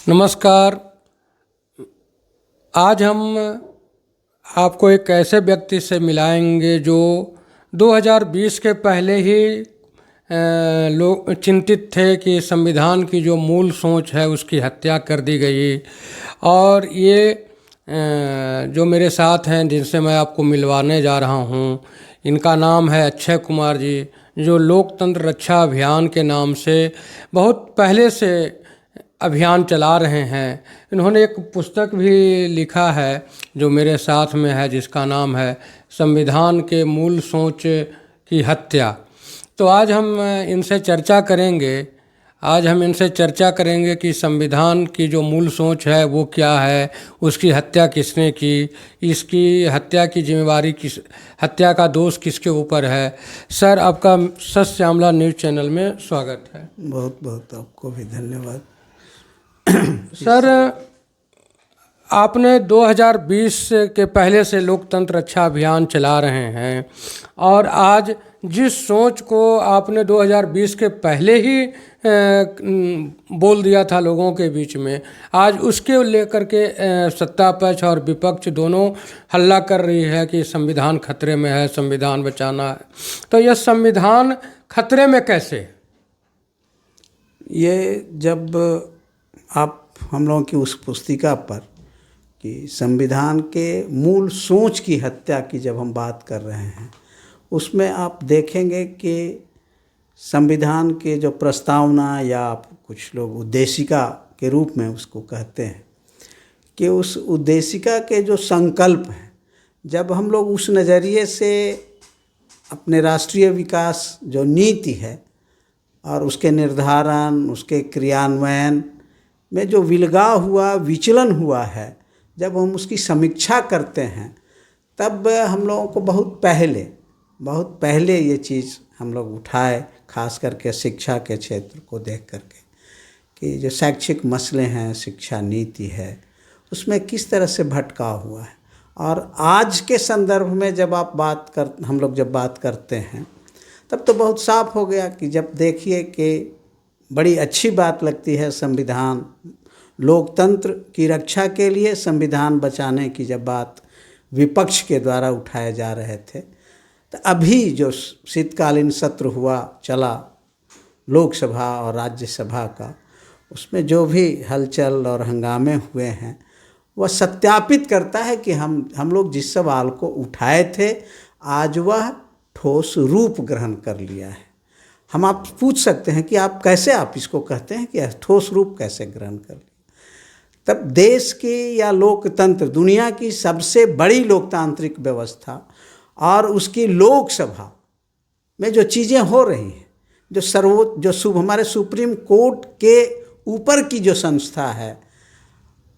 नमस्कार। आज हम आपको एक ऐसे व्यक्ति से मिलाएंगे जो 2020 के पहले ही लोग चिंतित थे कि संविधान की जो मूल सोच है उसकी हत्या कर दी गई। और ये जो मेरे साथ हैं जिनसे मैं आपको मिलवाने जा रहा हूँ, इनका नाम है अक्षय कुमार जी, जो लोकतंत्र रक्षा अभियान के नाम से बहुत पहले से अभियान चला रहे हैं। इन्होंने एक पुस्तक भी लिखा है जो मेरे साथ में है, जिसका नाम है संविधान के मूल सोच की हत्या। तो आज हम इनसे चर्चा करेंगे कि संविधान की जो मूल सोच है वो क्या है, उसकी हत्या किसने की, इसकी हत्या की जिम्मेवारी हत्या का दोष किसके ऊपर है। सर, आपका सच श्यामला न्यूज़ चैनल में स्वागत है। बहुत बहुत आपको भी धन्यवाद। सर, आपने 2020 के पहले से लोकतंत्र रक्षा अभियान चला रहे हैं और आज जिस सोच को आपने 2020 के पहले ही बोल दिया था लोगों के बीच में, आज उसके लेकर के सत्ता पक्ष और विपक्ष दोनों हल्ला कर रही है कि संविधान खतरे में है, संविधान बचाना है। तो यह संविधान खतरे में कैसे? ये जब आप हम लोगों की उस पुस्तिका पर कि संविधान के मूल सोच की हत्या की जब हम बात कर रहे हैं, उसमें आप देखेंगे कि संविधान के जो प्रस्तावना या कुछ लोग उद्देशिका के रूप में उसको कहते हैं कि उस उद्देशिका के जो संकल्प हैं, जब हम लोग उस नज़रिए से अपने राष्ट्रीय विकास जो नीति है और उसके निर्धारण, उसके क्रियान्वयन में जो विचलन हुआ है, जब हम उसकी समीक्षा करते हैं, तब हम लोगों को बहुत पहले ये चीज़ हम लोग उठाए, खास करके शिक्षा के क्षेत्र को देख करके कि जो शैक्षिक मसले हैं, शिक्षा नीति है, उसमें किस तरह से भटकाव हुआ है। और आज के संदर्भ में जब हम लोग बात करते हैं, तब तो बहुत साफ हो गया कि जब देखिए कि बड़ी अच्छी बात लगती है संविधान, लोकतंत्र की रक्षा के लिए संविधान बचाने की जब बात विपक्ष के द्वारा उठाए जा रहे थे, तो अभी जो शीतकालीन सत्र चला लोकसभा और राज्यसभा का, उसमें जो भी हलचल और हंगामे हुए हैं, वह सत्यापित करता है कि हम लोग जिस सवाल को उठाए थे, आज वह ठोस रूप ग्रहण कर लिया है। हम आप पूछ सकते हैं कि आप इसको कहते हैं कि ठोस रूप कैसे ग्रहण कर लिया। तब देश की या लोकतंत्र, दुनिया की सबसे बड़ी लोकतांत्रिक व्यवस्था और उसकी लोकसभा में जो चीज़ें हो रही हैं, जो हमारे सुप्रीम कोर्ट के ऊपर की जो संस्था है,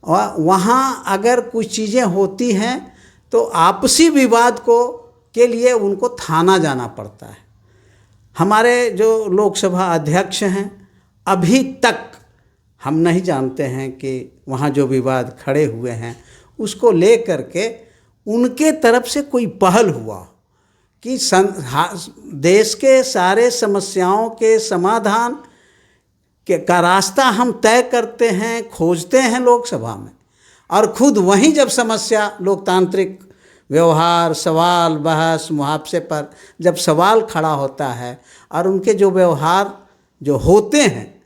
वहाँ अगर कुछ चीज़ें होती हैं तो आपसी विवाद के लिए उनको थाना जाना पड़ता है। हमारे जो लोकसभा अध्यक्ष हैं, अभी तक हम नहीं जानते हैं कि वहाँ जो विवाद खड़े हुए हैं उसको ले करके उनके तरफ से कोई पहल हुआ कि देश के सारे समस्याओं के समाधान का रास्ता हम तय करते हैं, खोजते हैं लोकसभा में, और खुद वहीं जब समस्या लोकतांत्रिक व्यवहार, सवाल, बहस, मुहावजे पर जब सवाल खड़ा होता है और उनके जो व्यवहार जो होते हैं,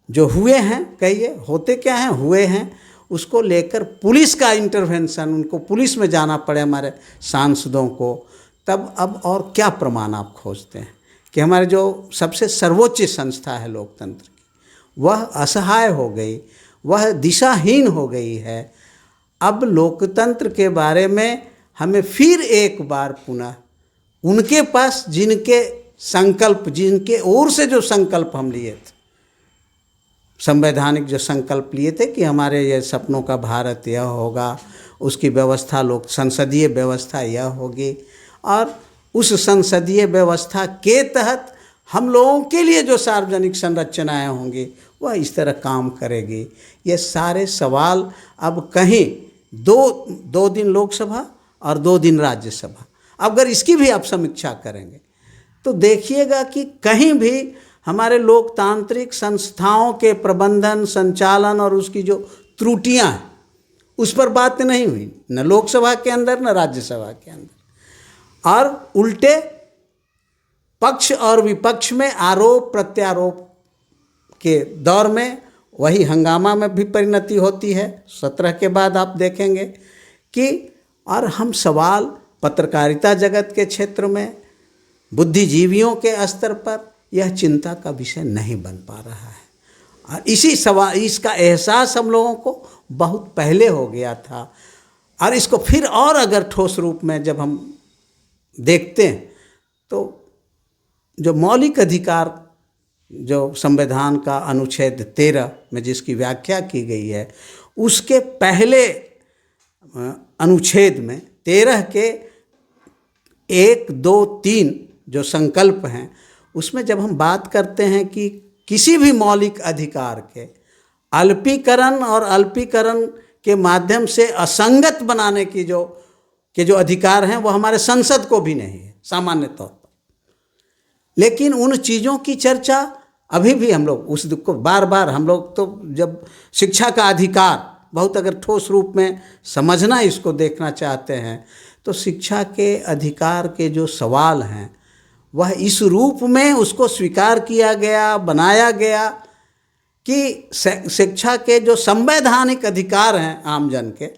जो हुए हैं, कहिए होते क्या हैं, हुए हैं, उसको लेकर पुलिस का इंटरवेंशन, उनको पुलिस में जाना पड़े हमारे सांसदों को, तब अब और क्या प्रमाण आप खोजते हैं कि हमारे जो सबसे सर्वोच्च संस्था है लोकतंत्र की, वह असहाय हो गई, वह दिशाहीन हो गई है। अब लोकतंत्र के बारे में हमें फिर एक बार पुनः उनके पास जिनके ओर से जो संकल्प हम लिए थे, संवैधानिक जो संकल्प लिए थे कि हमारे ये सपनों का भारत यह होगा, उसकी व्यवस्था संसदीय व्यवस्था यह होगी, और उस संसदीय व्यवस्था के तहत हम लोगों के लिए जो सार्वजनिक संरचनाएं होंगी वह इस तरह काम करेगी। ये सारे सवाल अब कहीं दो दिन लोकसभा और 2 दिन राज्यसभा, अगर इसकी भी आप समीक्षा करेंगे तो देखिएगा कि कहीं भी हमारे लोकतांत्रिक संस्थाओं के प्रबंधन, संचालन और उसकी जो त्रुटियां हैं उस पर बात नहीं हुई, न लोकसभा के अंदर न राज्यसभा के अंदर। और उल्टे पक्ष और विपक्ष में आरोप प्रत्यारोप के दौर में वही हंगामा में भी परिणति होती है। 17 के बाद आप देखेंगे कि और हम सवाल पत्रकारिता जगत के क्षेत्र में, बुद्धिजीवियों के स्तर पर यह चिंता का विषय नहीं बन पा रहा है। और इसी सवाल, इसका एहसास हम लोगों को बहुत पहले हो गया था। और इसको फिर और अगर ठोस रूप में जब हम देखते हैं तो जो मौलिक अधिकार, जो संविधान का अनुच्छेद 13 में जिसकी व्याख्या की गई है, उसके पहले अनुच्छेद में 13 के 1, 2, 3 जो संकल्प हैं, उसमें जब हम बात करते हैं कि किसी भी मौलिक अधिकार के अल्पीकरण और अल्पीकरण के माध्यम से असंगत बनाने की जो अधिकार हैं वो हमारे संसद को भी नहीं है सामान्य तौर पर। लेकिन उन चीज़ों की चर्चा अभी भी हम लोग उस दुख को बार बार हम लोग, तो जब शिक्षा का अधिकार बहुत अगर ठोस रूप में समझना, इसको देखना चाहते हैं, तो शिक्षा के अधिकार के जो सवाल हैं वह इस रूप में उसको स्वीकार किया गया, बनाया गया कि शिक्षा के जो संवैधानिक अधिकार हैं आमजन के,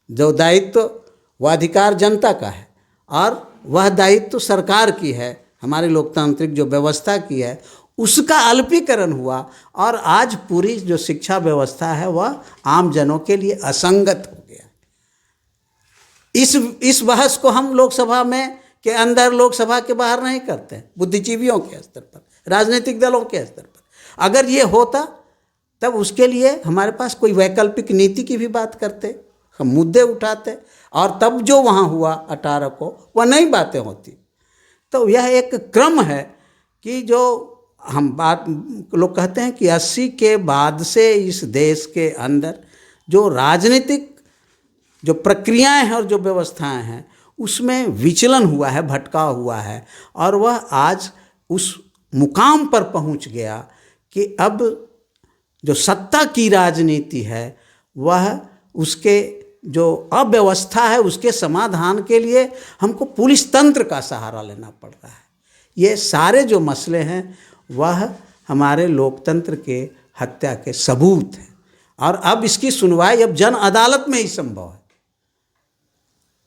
जो दायित्व वह अधिकार जनता का है और वह दायित्व सरकार की है, हमारी लोकतांत्रिक जो व्यवस्था की है, उसका अल्पीकरण हुआ। और आज पूरी जो शिक्षा व्यवस्था है वह आम जनों के लिए असंगत हो गया। इस बहस को हम लोकसभा में के अंदर, लोकसभा के बाहर नहीं करते हैं, बुद्धिजीवियों के स्तर पर, राजनीतिक दलों के स्तर पर। अगर ये होता तब उसके लिए हमारे पास कोई वैकल्पिक नीति की भी बात करते, हम मुद्दे उठाते, और तब जो वहाँ हुआ 18 को वह नई बातें होती। तो यह एक क्रम है कि जो हम बात, लोग कहते हैं कि 80 के बाद से इस देश के अंदर जो राजनीतिक जो प्रक्रियाएं हैं और जो व्यवस्थाएं हैं उसमें विचलन हुआ है, भटकाव हुआ है, और वह आज उस मुकाम पर पहुंच गया कि अब जो सत्ता की राजनीति है वह, उसके जो अव्यवस्था है उसके समाधान के लिए हमको पुलिस तंत्र का सहारा लेना पड़ रहा है। ये सारे जो मसले हैं वह हमारे लोकतंत्र के हत्या के सबूत हैं, और अब इसकी सुनवाई अब जन अदालत में ही संभव है।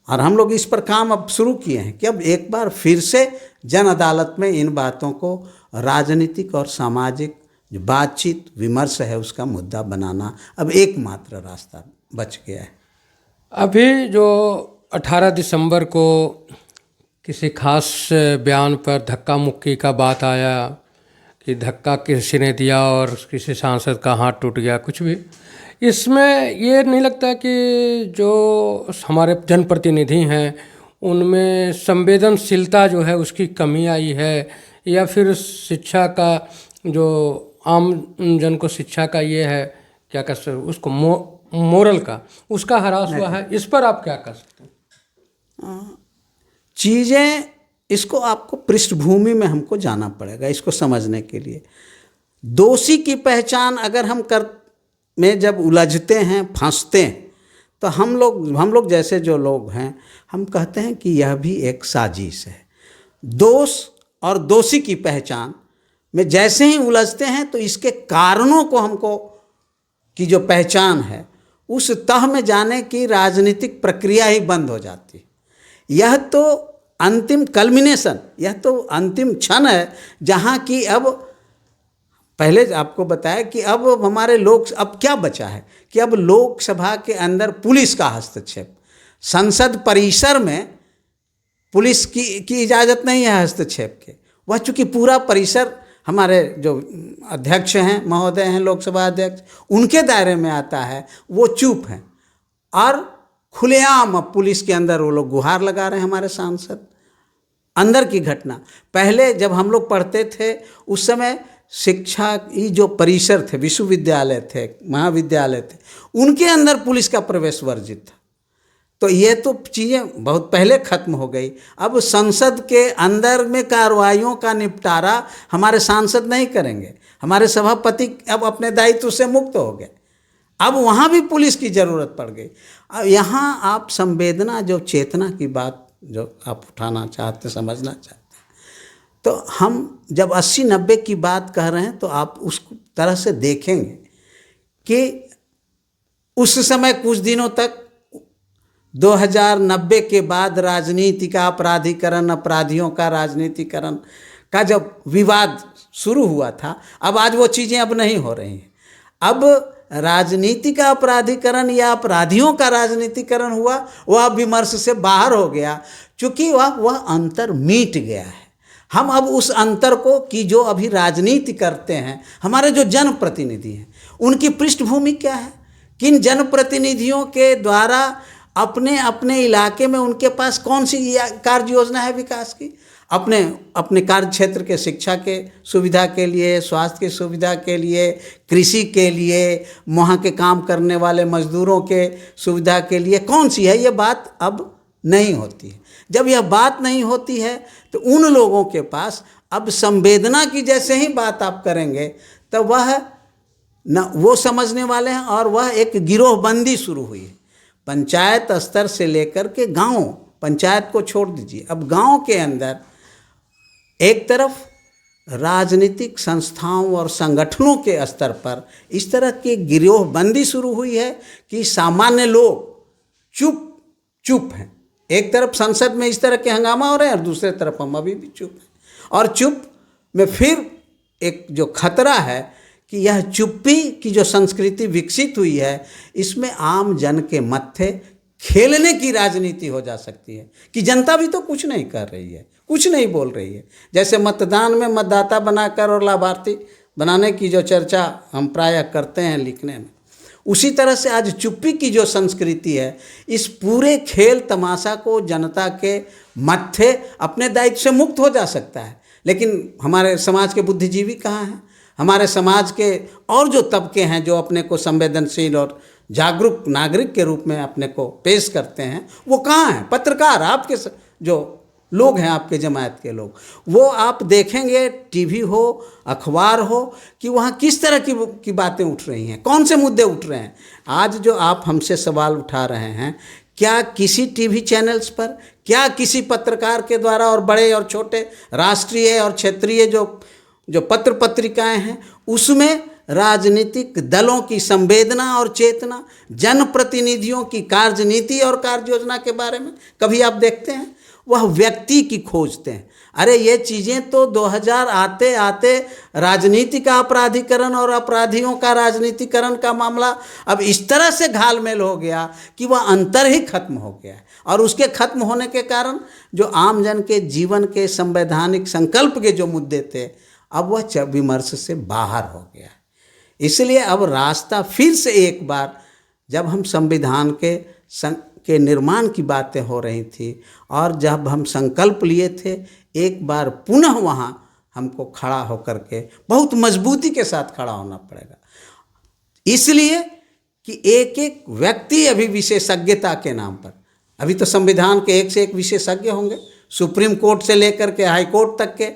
और हम लोग इस पर काम अब शुरू किए हैं कि अब एक बार फिर से जन अदालत में इन बातों को राजनीतिक और सामाजिक जो बातचीत विमर्श है उसका मुद्दा बनाना अब एकमात्र रास्ता बच गया है। अभी जो 18 दिसंबर को किसी खास बयान पर धक्का मुक्की का बात आया कि धक्का किसी ने दिया और किसी सांसद का हाथ टूट गया, कुछ भी, इसमें ये नहीं लगता कि जो हमारे जनप्रतिनिधि हैं उनमें संवेदनशीलता जो है उसकी कमी आई है, या फिर शिक्षा का जो आम जन को शिक्षा का ये है, क्या कह सकते उसको, मोरल का उसका ह्रास हुआ है, इस पर आप क्या कर सकते हैं? चीज़ें, इसको आपको पृष्ठभूमि में हमको जाना पड़ेगा इसको समझने के लिए। दोषी की पहचान अगर हम में जब उलझते हैं, फंसते हैं, तो हम लोग जैसे जो लोग हैं हम कहते हैं कि यह भी एक साजिश है। दोष और दोषी की पहचान में जैसे ही उलझते हैं तो इसके कारणों को हमको की जो पहचान है उस तह में जाने की राजनीतिक प्रक्रिया ही बंद हो जाती है। यह तो अंतिम कल्मिनेशन, यह तो अंतिम क्षण है जहाँ की अब, पहले आपको बताया कि अब हमारे अब क्या बचा है कि अब लोकसभा के अंदर पुलिस का हस्तक्षेप, संसद परिसर में पुलिस की इजाज़त नहीं है हस्तक्षेप के। वह चूँकि पूरा परिसर हमारे जो अध्यक्ष हैं, महोदय हैं, लोकसभा अध्यक्ष, उनके दायरे में आता है, वो चुप हैं और खुलेआम अब पुलिस के अंदर वो लोग गुहार लगा रहे हैं हमारे सांसद। अंदर की घटना, पहले जब हम लोग पढ़ते थे उस समय शिक्षा की जो परिसर थे, विश्वविद्यालय थे, महाविद्यालय थे, उनके अंदर पुलिस का प्रवेश वर्जित था। तो ये तो चीज़ें बहुत पहले खत्म हो गई। अब संसद के अंदर में कार्रवाइयों का निपटारा हमारे सांसद नहीं करेंगे, हमारे सभापति अब अपने दायित्व से मुक्त हो गए, अब वहाँ भी पुलिस की ज़रूरत पड़ गई। अब यहाँ आप संवेदना, जो चेतना की बात जो आप उठाना चाहते, समझना चाहते, तो हम जब 80-90 की बात कह रहे हैं तो आप उस तरह से देखेंगे कि उस समय कुछ दिनों तक 2090 के बाद राजनीति का अपराधीकरण, अपराधियों का राजनीतिकरण का जब विवाद शुरू हुआ था, अब आज वो चीज़ें अब नहीं हो रही हैं। अब राजनीति का अपराधीकरण या अपराधियों का राजनीतिकरण हुआ, वह विमर्श से बाहर हो गया, चूँकि वह अंतर मिट गया है। हम अब उस अंतर को, कि जो अभी राजनीति करते हैं हमारे जो जनप्रतिनिधि हैं, उनकी पृष्ठभूमि क्या है, किन जनप्रतिनिधियों के द्वारा अपने अपने इलाके में उनके पास कौन सी कार्य योजना है विकास की, अपने अपने कार्य क्षेत्र के शिक्षा के सुविधा के लिए, स्वास्थ्य की सुविधा के लिए, कृषि के लिए, वहाँ के काम करने वाले मजदूरों के सुविधा के लिए कौन सी है, ये बात अब नहीं होती है। जब यह बात नहीं होती है तो उन लोगों के पास अब संवेदना की जैसे ही बात आप करेंगे तो वह न वो समझने वाले हैं, और वह एक गिरोहबंदी शुरू हुई है पंचायत स्तर से लेकर के गांव, पंचायत को छोड़ दीजिए, अब गांव के अंदर एक तरफ राजनीतिक संस्थाओं और संगठनों के स्तर पर इस तरह की गिरोहबंदी शुरू हुई है कि सामान्य लोग चुप हैं। एक तरफ संसद में इस तरह के हंगामा हो रहे हैं और दूसरे तरफ हम अभी भी चुप हैं। और चुप में फिर एक जो खतरा है कि यह चुप्पी की जो संस्कृति विकसित हुई है, इसमें आम जन के मत्थे खेलने की राजनीति हो जा सकती है कि जनता भी तो कुछ नहीं कर रही है, कुछ नहीं बोल रही है। जैसे मतदान में मतदाता बनाकर और लाभार्थी बनाने की जो चर्चा हम प्रायः करते हैं लिखने में, उसी तरह से आज चुप्पी की जो संस्कृति है, इस पूरे खेल तमाशा को जनता के मत्थे अपने दायित्व से मुक्त हो जा सकता है। लेकिन हमारे समाज के बुद्धिजीवी कहाँ हैं, हमारे समाज के और जो तबके हैं जो अपने को संवेदनशील और जागरूक नागरिक के रूप में अपने को पेश करते हैं, वो कहाँ हैं? पत्रकार, आपके जो लोग हैं, आपके जमात के लोग, वो आप देखेंगे टीवी हो, अखबार हो, कि वहाँ किस तरह की बातें उठ रही हैं, कौन से मुद्दे उठ रहे हैं। आज जो आप हमसे सवाल उठा रहे हैं, क्या किसी टीवी चैनल्स पर, क्या किसी पत्रकार के द्वारा, और बड़े और छोटे राष्ट्रीय और क्षेत्रीय जो पत्र पत्रिकाएं हैं, उसमें राजनीतिक दलों की संवेदना और चेतना, जनप्रतिनिधियों की कार्यनीति और कार्य योजना के बारे में कभी आप देखते हैं? वह व्यक्ति की खोजते हैं। अरे ये चीज़ें तो 2000 आते आते राजनीति का अपराधीकरण और अपराधियों का राजनीतिकरण का मामला अब इस तरह से घालमेल हो गया कि वह अंतर ही खत्म हो गया है। और उसके खत्म होने के कारण जो आम जन के जीवन के संवैधानिक संकल्प के जो मुद्दे थे, अब वह विमर्श से बाहर हो गया। इसलिए अब रास्ता फिर से एक बार, जब हम संविधान के निर्माण की बातें हो रही थी और जब हम संकल्प लिए थे, एक बार पुनः वहाँ हमको खड़ा होकर के बहुत मजबूती के साथ खड़ा होना पड़ेगा। इसलिए कि एक एक व्यक्ति अभी विशेषज्ञता के नाम पर, अभी तो संविधान के एक से एक विशेषज्ञ होंगे, सुप्रीम कोर्ट से लेकर के हाई कोर्ट तक के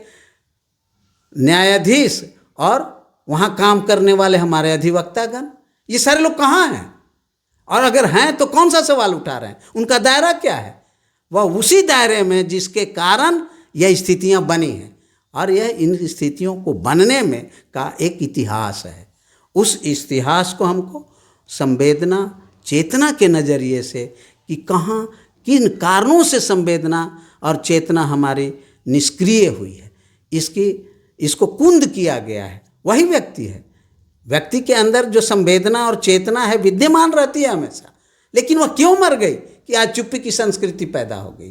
न्यायाधीश और वहाँ काम करने वाले हमारे अधिवक्तागण, ये सारे लोग कहाँ हैं? और अगर हैं तो कौन सा सवाल उठा रहे हैं? उनका दायरा क्या है? वह उसी दायरे में जिसके कारण यह स्थितियां बनी हैं, और यह इन स्थितियों को बनने में का एक इतिहास है। उस इतिहास को हमको संवेदना चेतना के नज़रिए से, कि कहाँ किन कारणों से संवेदना और चेतना हमारी निष्क्रिय हुई है, इसको कुंद किया गया है, वही व्यक्ति है। व्यक्ति के अंदर जो संवेदना और चेतना है विद्यमान रहती है हमेशा, लेकिन वह क्यों मर गई कि आज चुप्पी की संस्कृति पैदा हो गई?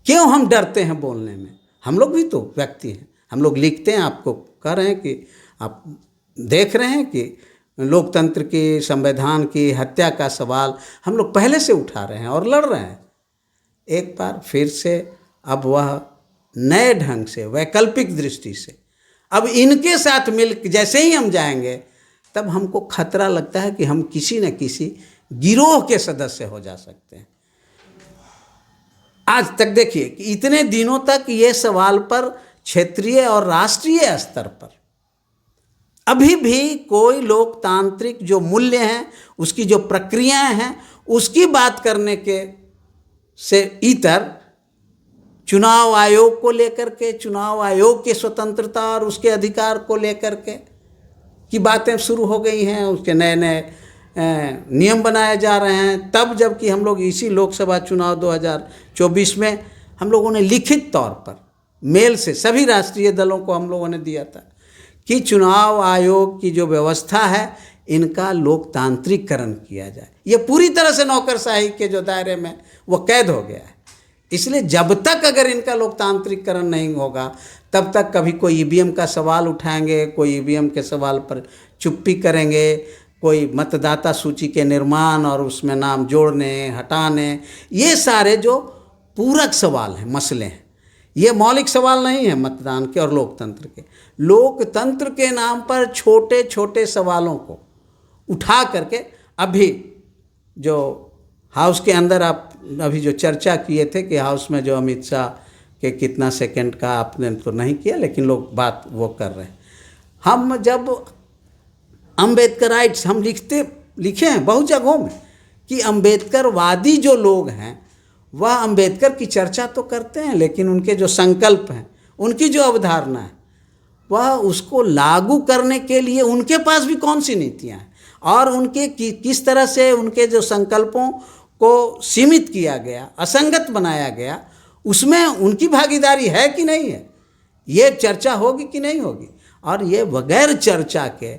क्यों हम डरते हैं बोलने में? हम लोग भी तो व्यक्ति हैं, हम लोग लिखते हैं, आपको कह रहे हैं कि आप देख रहे हैं कि लोकतंत्र की, संविधान की हत्या का सवाल हम लोग पहले से उठा रहे हैं और लड़ रहे हैं। एक बार फिर से अब वह नए ढंग से, वैकल्पिक दृष्टि से, अब इनके साथ मिल जैसे ही हम जाएंगे, तब हमको खतरा लगता है कि हम किसी न किसी गिरोह के सदस्य हो जा सकते हैं। आज तक देखिए कि इतने दिनों तक ये सवाल पर क्षेत्रीय और राष्ट्रीय स्तर पर अभी भी कोई लोकतांत्रिक जो मूल्य हैं, उसकी जो प्रक्रियाएं हैं, उसकी बात करने के से इतर चुनाव आयोग को लेकर के, चुनाव आयोग की स्वतंत्रता और उसके अधिकार को लेकर के की बातें शुरू हो गई हैं। उसके नए नए नियम बनाए जा रहे हैं। तब जबकि हम लोग इसी लोकसभा चुनाव 2024 में हम लोगों ने लिखित तौर पर मेल से सभी राष्ट्रीय दलों को हम लोगों ने दिया था कि चुनाव आयोग की जो व्यवस्था है, इनका लोकतांत्रिकरण किया जाए। ये पूरी तरह से नौकरशाही के जो दायरे में वो कैद हो गया है। इसलिए जब तक अगर इनका लोकतांत्रिकरण नहीं होगा, तब तक कभी कोई ईवीएम का सवाल उठाएंगे, कोई ईवीएम के सवाल पर चुप्पी करेंगे, कोई मतदाता सूची के निर्माण और उसमें नाम जोड़ने हटाने, ये सारे जो पूरक सवाल हैं, मसले हैं, ये मौलिक सवाल नहीं है मतदान के और लोकतंत्र के। लोकतंत्र के नाम पर छोटे छोटे सवालों को उठा करके अभी जो हाउस के अंदर आप अभी जो चर्चा किए थे कि हाउस में जो अमित शाह के कितना सेकंड का आपने तो नहीं किया, लेकिन लोग बात वो कर रहे हैं। हम जब अम्बेडकराइट्स हम लिखे हैं बहुत जगहों में कि अम्बेडकरवादी जो लोग हैं वह अम्बेडकर की चर्चा तो करते हैं, लेकिन उनके जो संकल्प हैं, उनकी जो अवधारणा है, वह उसको लागू करने के लिए उनके पास भी कौन सी नीतियाँ हैं और उनके किस तरह से उनके जो संकल्पों को सीमित किया गया, असंगत बनाया गया, उसमें उनकी भागीदारी है कि नहीं है, ये चर्चा होगी कि नहीं होगी। और ये बगैर चर्चा के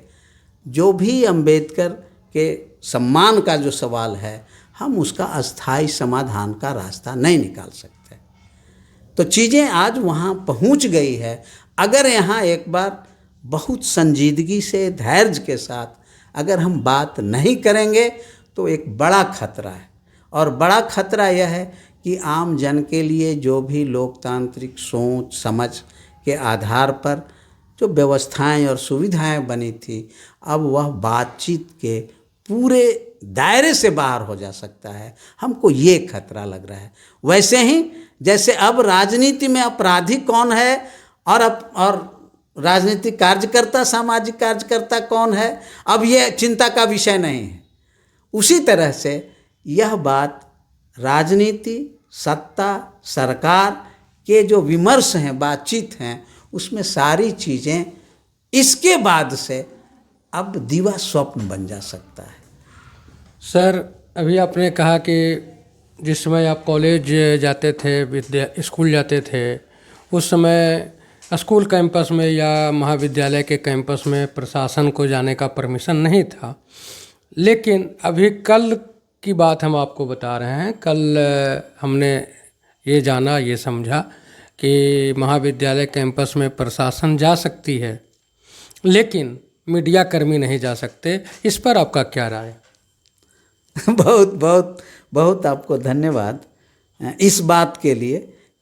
जो भी अम्बेडकर के सम्मान का जो सवाल है, हम उसका अस्थायी समाधान का रास्ता नहीं निकाल सकते। तो चीज़ें आज वहाँ पहुँच गई है। अगर यहाँ एक बार बहुत संजीदगी से, धैर्य के साथ अगर हम बात नहीं करेंगे तो एक बड़ा खतरा है। और बड़ा खतरा यह है कि आम जन के लिए जो भी लोकतांत्रिक सोच समझ के आधार पर जो व्यवस्थाएं और सुविधाएं बनी थी, अब वह बातचीत के पूरे दायरे से बाहर हो जा सकता है। हमको ये खतरा लग रहा है। वैसे ही जैसे अब राजनीति में अपराधी कौन है और राजनीतिक कार्यकर्ता, सामाजिक कार्यकर्ता कौन है, अब ये चिंता का विषय नहीं है। उसी तरह से यह बात राजनीति, सत्ता, सरकार के जो विमर्श हैं, बातचीत हैं, उसमें सारी चीज़ें इसके बाद से अब दिवा स्वप्न बन जा सकता है। सर, अभी आपने कहा कि जिस समय आप कॉलेज जाते थे, स्कूल जाते थे, उस समय स्कूल कैंपस में या महाविद्यालय के कैंपस में प्रशासन को जाने का परमिशन नहीं था। लेकिन अभी कल की बात हम आपको बता रहे हैं। कल हमने ये जाना, ये समझा कि महाविद्यालय कैंपस में प्रशासन जा सकती है, लेकिन मीडिया कर्मी नहीं जा सकते। इस पर आपका क्या राय? बहुत बहुत बहुत आपको धन्यवाद इस बात के लिए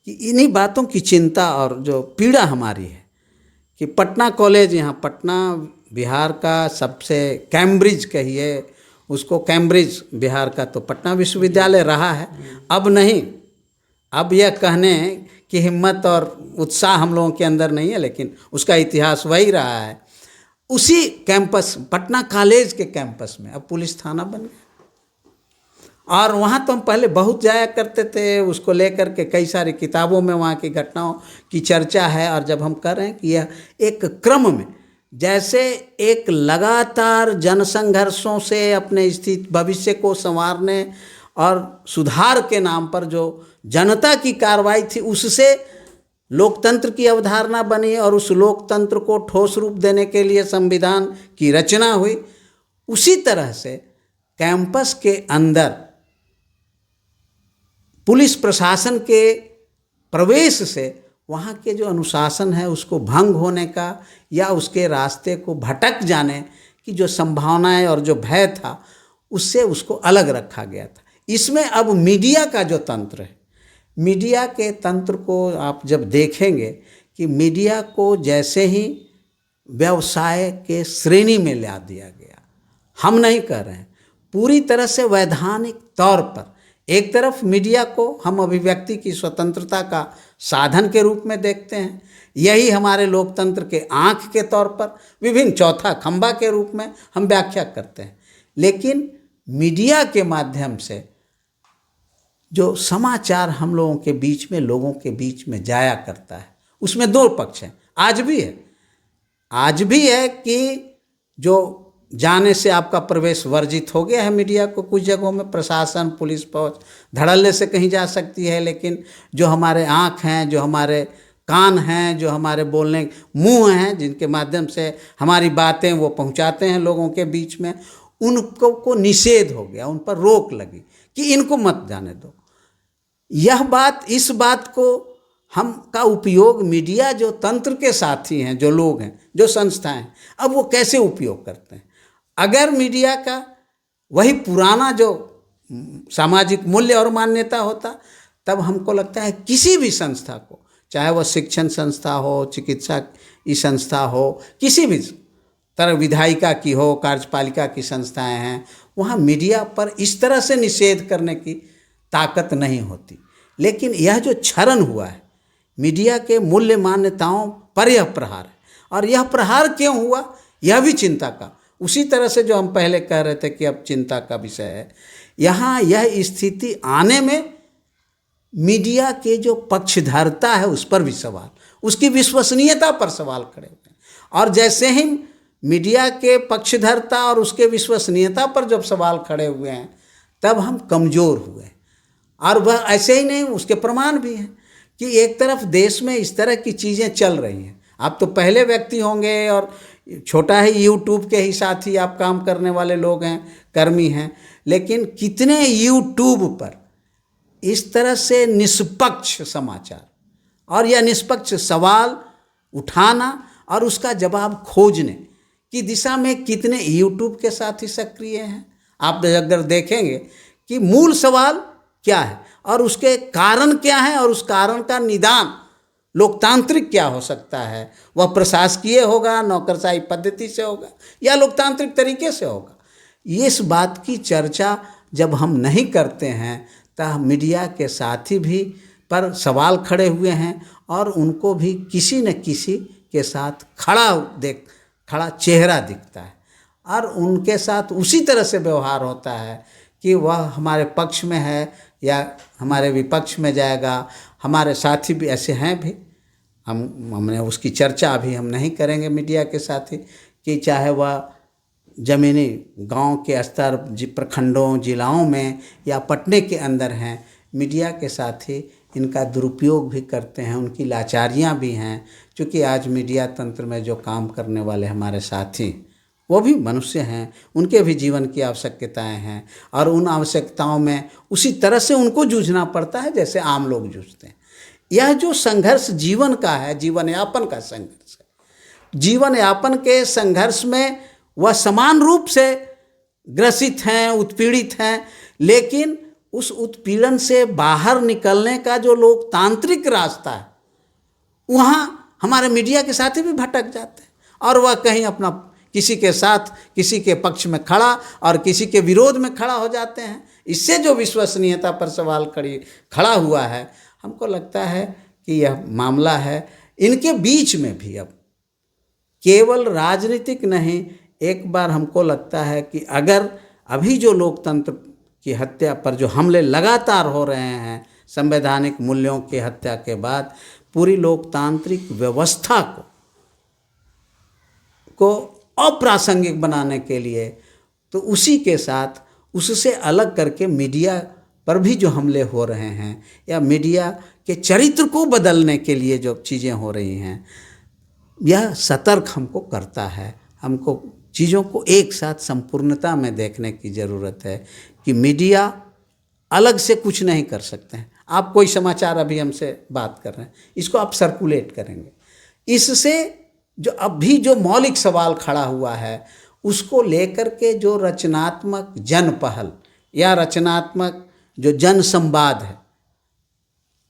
कि इन्हीं बातों की चिंता और जो पीड़ा हमारी है कि पटना कॉलेज, यहाँ पटना बिहार का सबसे, कैम्ब्रिज कहिए उसको, कैम्ब्रिज बिहार का तो पटना विश्वविद्यालय रहा है। अब नहीं, अब यह कहने की हिम्मत और उत्साह हम लोगों के अंदर नहीं है, लेकिन उसका इतिहास वही रहा है। उसी कैंपस, पटना कॉलेज के कैंपस में अब पुलिस थाना बन गया। और वहाँ तो हम पहले बहुत जाया करते थे, उसको लेकर के कई सारी किताबों में वहाँ की घटनाओं की चर्चा है। और जब हम कर रहे हैं कि यह एक क्रम में, जैसे एक लगातार जनसंघर्षों से अपने स्थिति भविष्य को संवारने और सुधार के नाम पर जो जनता की कार्रवाई थी, उससे लोकतंत्र की अवधारणा बनी और उस लोकतंत्र को ठोस रूप देने के लिए संविधान की रचना हुई। उसी तरह से कैंपस के अंदर पुलिस प्रशासन के प्रवेश से वहाँ के जो अनुशासन है उसको भंग होने का या उसके रास्ते को भटक जाने की जो संभावनाएं और जो भय था, उससे उसको अलग रखा गया था। इसमें अब मीडिया का जो तंत्र है, मीडिया के तंत्र को आप जब देखेंगे कि मीडिया को जैसे ही व्यवसाय के श्रेणी में ला दिया गया, हम नहीं कह रहे हैं, पूरी तरह से वैधानिक तौर पर एक तरफ मीडिया को हम अभिव्यक्ति की स्वतंत्रता का साधन के रूप में देखते हैं, यही हमारे लोकतंत्र के आँख के तौर पर विभिन्न चौथा खंभा के रूप में हम व्याख्या करते हैं। लेकिन मीडिया के माध्यम से जो समाचार हम लोगों के बीच में, लोगों के बीच में जाया करता है, उसमें दो पक्ष हैं। आज भी है कि जो जाने से आपका प्रवेश वर्जित हो गया है मीडिया को, कुछ जगहों में प्रशासन, पुलिस, फौज धड़ल्ले से कहीं जा सकती है, लेकिन जो हमारे आँख हैं, जो हमारे कान हैं, जो हमारे बोलने मुंह हैं, जिनके माध्यम से हमारी बातें वो पहुंचाते हैं लोगों के बीच में, उनको को निषेध हो गया, उन पर रोक लगी कि इनको मत जाने दो। इस बात को हम का उपयोग मीडिया, जो तंत्र के साथी हैं, जो लोग हैं, जो संस्थाएं हैं, अब वो कैसे उपयोग करते हैं। अगर मीडिया का वही पुराना जो सामाजिक मूल्य और मान्यता होता, तब हमको लगता है किसी भी संस्था को, चाहे वह शिक्षण संस्था हो, चिकित्सा की संस्था हो, किसी भी तरह विधायिका की हो, कार्यपालिका की संस्थाएं हैं, वहाँ मीडिया पर इस तरह से निषेध करने की ताकत नहीं होती। लेकिन यह जो क्षरण हुआ है मीडिया के मूल्य मान्यताओं पर, यह प्रहार है। और यह प्रहार क्यों हुआ, यह भी चिंता का, उसी तरह से जो हम पहले कह रहे थे कि अब चिंता का विषय है। यहाँ यह स्थिति आने में मीडिया के जो पक्षधरता है उस पर भी सवाल, उसकी विश्वसनीयता पर सवाल खड़े हुए हैं। और जैसे ही मीडिया के पक्षधरता और उसके विश्वसनीयता पर जब सवाल खड़े हुए हैं, तब हम कमज़ोर हुए। और वह ऐसे ही नहीं, उसके प्रमाण भी हैं कि एक तरफ देश में इस तरह की चीज़ें चल रही हैं। आप तो पहले व्यक्ति होंगे और छोटा ही यूट्यूब के ही साथ ही आप काम करने वाले लोग हैं, कर्मी हैं, लेकिन कितने यूट्यूब पर इस तरह से निष्पक्ष समाचार और या निष्पक्ष सवाल उठाना और उसका जवाब खोजने की दिशा में कितने यूट्यूब के साथी सक्रिय हैं। आप अगर देखेंगे कि मूल सवाल क्या है और उसके कारण क्या है और उस कारण का निदान लोकतांत्रिक क्या हो सकता है, वह प्रशासकीय होगा, नौकरशाही पद्धति से होगा या लोकतांत्रिक तरीके से होगा। इस बात की चर्चा जब हम नहीं करते हैं तब मीडिया के साथी भी पर सवाल खड़े हुए हैं और उनको भी किसी न किसी के साथ खड़ा चेहरा दिखता है और उनके साथ उसी तरह से व्यवहार होता है कि वह हमारे पक्ष में है या हमारे विपक्ष में जाएगा। हमारे साथी भी ऐसे हैं भी, हमने उसकी चर्चा अभी हम नहीं करेंगे मीडिया के साथी कि चाहे वह ज़मीनी गांव के स्तर, प्रखंडों, जिलाओं में या पटने के अंदर हैं, मीडिया के साथी इनका दुरुपयोग भी करते हैं, उनकी लाचारियां भी हैं। क्योंकि आज मीडिया तंत्र में जो काम करने वाले हमारे साथी वो भी मनुष्य हैं, उनके भी जीवन की आवश्यकताएं हैं और उन आवश्यकताओं में उसी तरह से उनको जूझना पड़ता है जैसे आम लोग जूझते हैं। यह जो संघर्ष जीवन का है, जीवन यापन का संघर्ष है, जीवन यापन के संघर्ष में वह समान रूप से ग्रसित हैं, उत्पीड़ित हैं, लेकिन उस उत्पीड़न से बाहर निकलने का जो लोकतांत्रिक रास्ता है वहाँ हमारे मीडिया के साथी भी भटक जाते हैं और वह कहीं अपना किसी के साथ, किसी के पक्ष में खड़ा और किसी के विरोध में खड़ा हो जाते हैं। इससे जो विश्वसनीयता पर सवाल खड़ा हुआ है, हमको लगता है कि यह मामला है। इनके बीच में भी अब केवल राजनीतिक नहीं, एक बार हमको लगता है कि अगर अभी जो लोकतंत्र की हत्या पर जो हमले लगातार हो रहे हैं, संवैधानिक मूल्यों की हत्या के बाद पूरी लोकतांत्रिक व्यवस्था को अप्रासंगिक बनाने के लिए, तो उसी के साथ उससे अलग करके मीडिया पर भी जो हमले हो रहे हैं या मीडिया के चरित्र को बदलने के लिए जो चीज़ें हो रही हैं, यह सतर्क हमको करता है। हमको चीज़ों को एक साथ संपूर्णता में देखने की ज़रूरत है कि मीडिया अलग से कुछ नहीं कर सकते हैं। आप कोई समाचार अभी हमसे बात कर रहे हैं, इसको आप सर्कुलेट करेंगे, इससे जो अभी जो मौलिक सवाल खड़ा हुआ है उसको लेकर के जो रचनात्मक जन पहल या रचनात्मक जो जन संवाद है,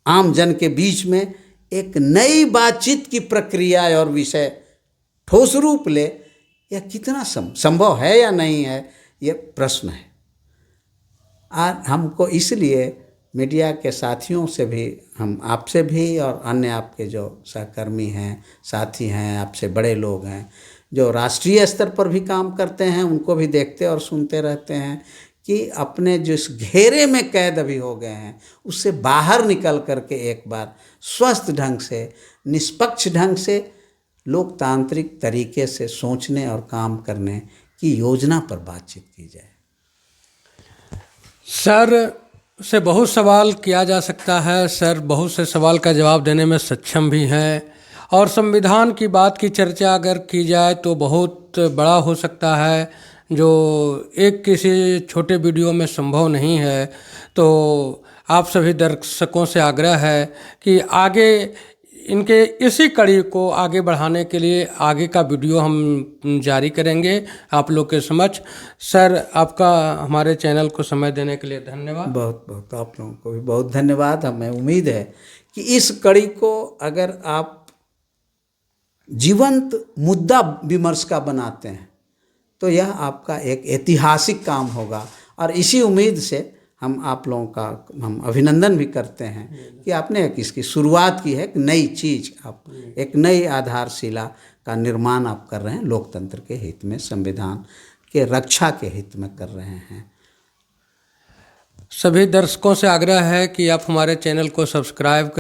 आम जन के बीच में एक नई बातचीत की प्रक्रिया और विषय ठोस रूप ले, यह कितना संभव है या नहीं है, यह प्रश्न है। आज हमको इसलिए मीडिया के साथियों से भी, हम आपसे भी और अन्य आपके जो सहकर्मी हैं, साथी हैं, आपसे बड़े लोग हैं जो राष्ट्रीय स्तर पर भी काम करते हैं, उनको भी देखते और सुनते रहते हैं कि अपने जिस घेरे में कैद अभी हो गए हैं उससे बाहर निकल करके एक बार स्वस्थ ढंग से, निष्पक्ष ढंग से, लोकतांत्रिक तरीके से सोचने और काम करने की योजना पर बातचीत की जाए। सर से बहुत सवाल किया जा सकता है, सर बहुत से सवाल का जवाब देने में सक्षम भी हैं, और संविधान की बात की चर्चा अगर की जाए तो बहुत बड़ा हो सकता है, जो एक किसी छोटे वीडियो में संभव नहीं है। तो आप सभी दर्शकों से आग्रह है कि आगे इनके इसी कड़ी को आगे बढ़ाने के लिए आगे का वीडियो हम जारी करेंगे आप लोग के समक्ष। सर आपका हमारे चैनल को समय देने के लिए धन्यवाद। बहुत बहुत आप लोगों को भी बहुत धन्यवाद। हमें उम्मीद है कि इस कड़ी को अगर आप जीवंत मुद्दा विमर्श का बनाते हैं तो यह आपका एक ऐतिहासिक काम होगा, और इसी उम्मीद से हम आप लोगों का हम अभिनंदन भी करते हैं कि आपने एक इसकी शुरुआत की है, एक नई चीज़, आप एक नई आधारशिला का निर्माण आप कर रहे हैं, लोकतंत्र के हित में, संविधान के रक्षा के हित में कर रहे हैं। सभी दर्शकों से आग्रह है कि आप हमारे चैनल को सब्सक्राइब